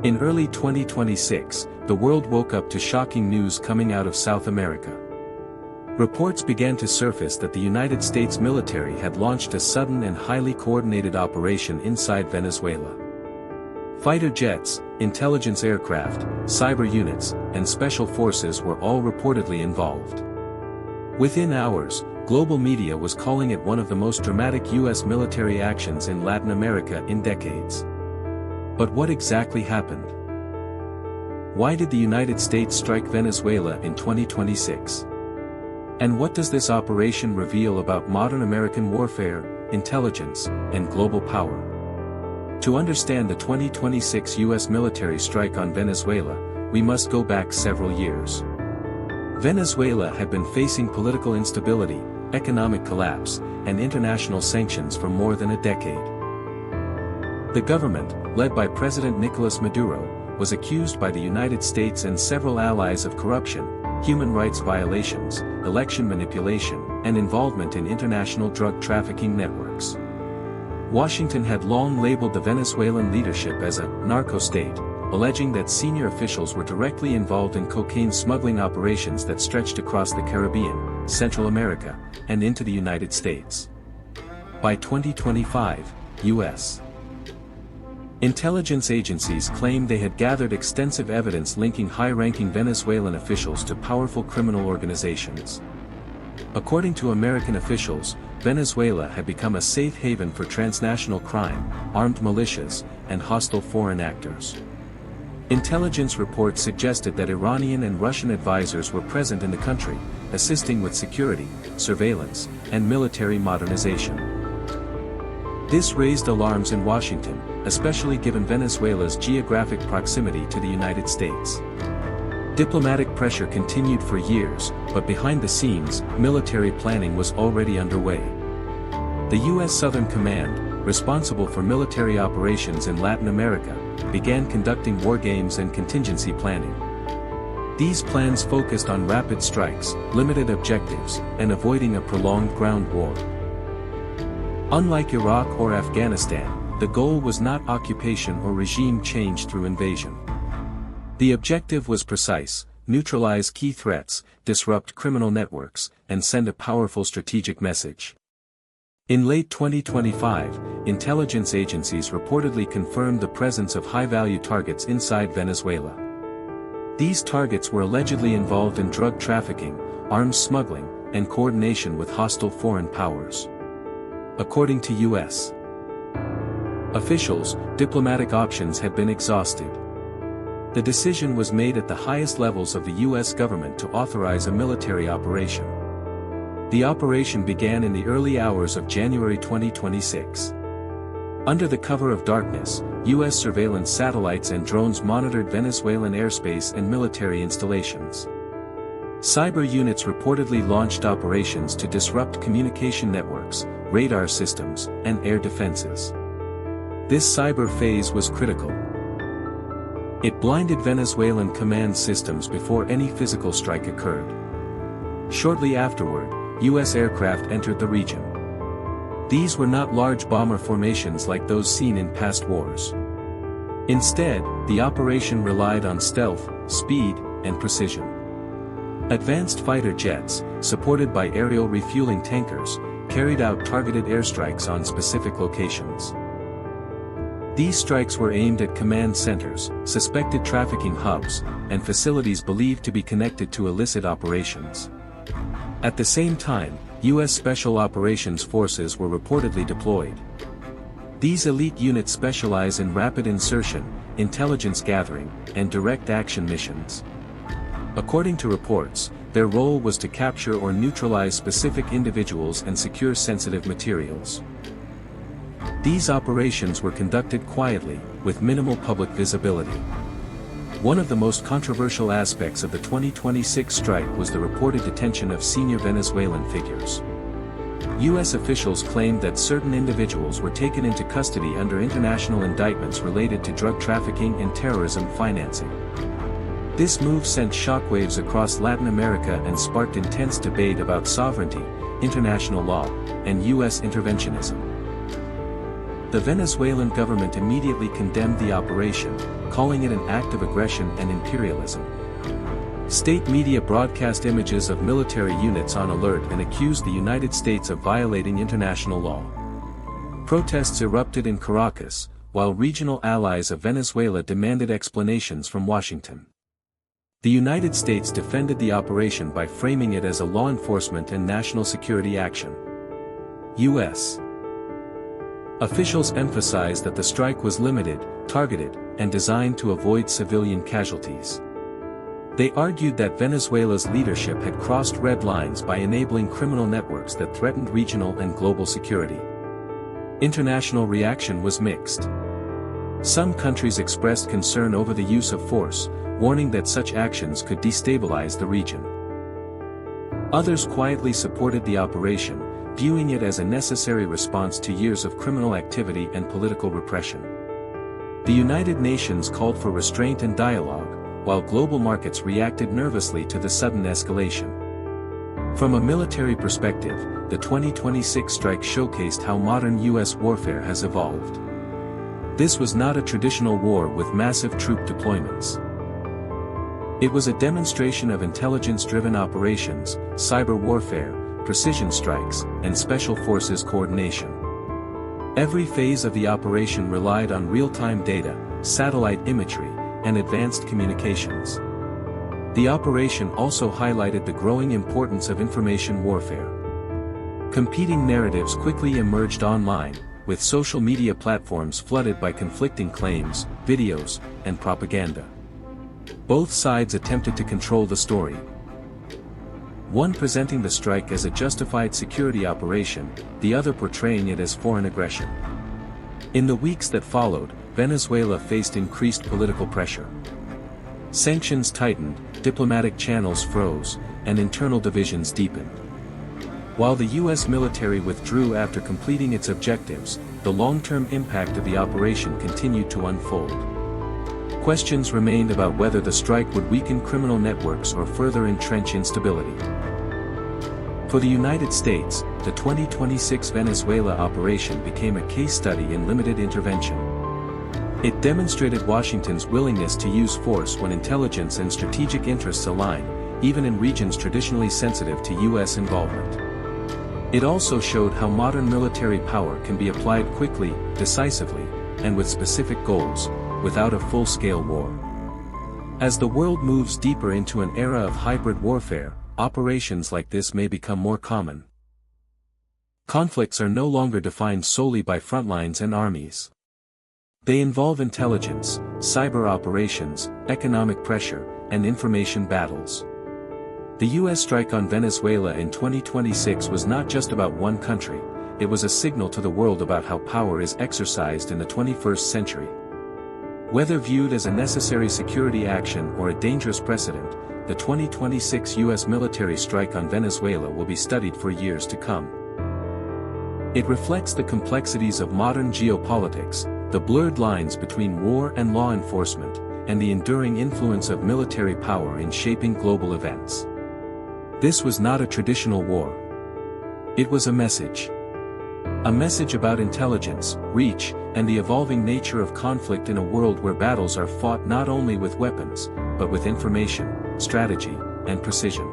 In early 2026, the world woke up to shocking news coming out of South America. Reports began to surface that the United States military had launched a sudden and highly coordinated operation inside Venezuela. Fighter jets, intelligence aircraft, cyber units, and special forces were all reportedly involved. Within hours, global media was calling it one of the most dramatic U.S. military actions in Latin America in decades. But what exactly happened? Why did the United States strike Venezuela in 2026? And what does this operation reveal about modern American warfare, intelligence, and global power? To understand the 2026 U.S. military strike on Venezuela, we must go back several years. Venezuela had been facing political instability, economic collapse, and international sanctions for more than a decade. The government, led by President Nicolas Maduro, was accused by the United States and several allies of corruption, human rights violations, election manipulation, and involvement in international drug trafficking networks. Washington had long labeled the Venezuelan leadership as a narco-state, alleging that senior officials were directly involved in cocaine smuggling operations that stretched across the Caribbean, Central America, and into the United States. By 2025, U.S. intelligence agencies claimed they had gathered extensive evidence linking high-ranking Venezuelan officials to powerful criminal organizations. According to American officials, Venezuela had become a safe haven for transnational crime, armed militias, and hostile foreign actors. Intelligence reports suggested that Iranian and Russian advisors were present in the country, assisting with security, surveillance, and military modernization. This raised alarms in Washington, especially given Venezuela's geographic proximity to the United States. Diplomatic pressure continued for years, but behind the scenes, military planning was already underway. The U.S. Southern Command, responsible for military operations in Latin America, began conducting war games and contingency planning. These plans focused on rapid strikes, limited objectives, and avoiding a prolonged ground war. Unlike Iraq or Afghanistan, the goal was not occupation or regime change through invasion. The objective was precise: neutralize key threats, disrupt criminal networks, and send a powerful strategic message. In late 2025, intelligence agencies reportedly confirmed the presence of high-value targets inside Venezuela. These targets were allegedly involved in drug trafficking, arms smuggling, and coordination with hostile foreign powers. According to U.S. officials, diplomatic options had been exhausted. The decision was made at the highest levels of the U.S. government to authorize a military operation. The operation began in the early hours of January 2026. Under the cover of darkness, U.S. surveillance satellites and drones monitored Venezuelan airspace and military installations. Cyber units reportedly launched operations to disrupt communication networks, radar systems, and air defenses. This cyber phase was critical. It blinded Venezuelan command systems before any physical strike occurred. Shortly afterward, U.S. aircraft entered the region. These were not large bomber formations like those seen in past wars. Instead, the operation relied on stealth, speed, and precision. Advanced fighter jets, supported by aerial refueling tankers, carried out targeted airstrikes on specific locations. These strikes were aimed at command centers, suspected trafficking hubs, and facilities believed to be connected to illicit operations. At the same time, U.S. Special Operations Forces were reportedly deployed. These elite units specialize in rapid insertion, intelligence gathering, and direct action missions. According to reports, their role was to capture or neutralize specific individuals and secure sensitive materials. These operations were conducted quietly, with minimal public visibility. One of the most controversial aspects of the 2026 strike was the reported detention of senior Venezuelan figures. U.S. officials claimed that certain individuals were taken into custody under international indictments related to drug trafficking and terrorism financing. This move sent shockwaves across Latin America and sparked intense debate about sovereignty, international law, and U.S. interventionism. The Venezuelan government immediately condemned the operation, calling it an act of aggression and imperialism. State media broadcast images of military units on alert and accused the United States of violating international law. Protests erupted in Caracas, while regional allies of Venezuela demanded explanations from Washington. The United States defended the operation by framing it as a law enforcement and national security action. U.S. officials emphasized that the strike was limited, targeted, and designed to avoid civilian casualties. They argued that Venezuela's leadership had crossed red lines by enabling criminal networks that threatened regional and global security. International reaction was mixed. Some countries expressed concern over the use of force, warning that such actions could destabilize the region. Others quietly supported the operation, viewing it as a necessary response to years of criminal activity and political repression. The United Nations called for restraint and dialogue, while global markets reacted nervously to the sudden escalation. From a military perspective, the 2026 strike showcased how modern U.S. warfare has evolved. This was not a traditional war with massive troop deployments. It was a demonstration of intelligence-driven operations, cyber warfare, precision strikes, and special forces coordination. Every phase of the operation relied on real-time data, satellite imagery, and advanced communications. The operation also highlighted the growing importance of information warfare. Competing narratives quickly emerged online, with social media platforms flooded by conflicting claims, videos, and propaganda. Both sides attempted to control the story. One presenting the strike as a justified security operation, the other portraying it as foreign aggression. In the weeks that followed, Venezuela faced increased political pressure. Sanctions tightened, diplomatic channels froze, and internal divisions deepened. While the U.S. military withdrew after completing its objectives, the long-term impact of the operation continued to unfold. Questions remained about whether the strike would weaken criminal networks or further entrench instability. For the United States, the 2026 Venezuela operation became a case study in limited intervention. It demonstrated Washington's willingness to use force when intelligence and strategic interests align, even in regions traditionally sensitive to U.S. involvement. It also showed how modern military power can be applied quickly, decisively, and with specific goals, without a full-scale war. As the world moves deeper into an era of hybrid warfare, operations like this may become more common. Conflicts are no longer defined solely by frontlines and armies. They involve intelligence, cyber operations, economic pressure, and information battles. The U.S. strike on Venezuela in 2026 was not just about one country, it was a signal to the world about how power is exercised in the 21st century. Whether viewed as a necessary security action or a dangerous precedent, the 2026 U.S. military strike on Venezuela will be studied for years to come. It reflects the complexities of modern geopolitics, the blurred lines between war and law enforcement, and the enduring influence of military power in shaping global events. This was not a traditional war. It was a message. A message about intelligence, reach, and the evolving nature of conflict in a world where battles are fought not only with weapons, but with information, strategy, and precision.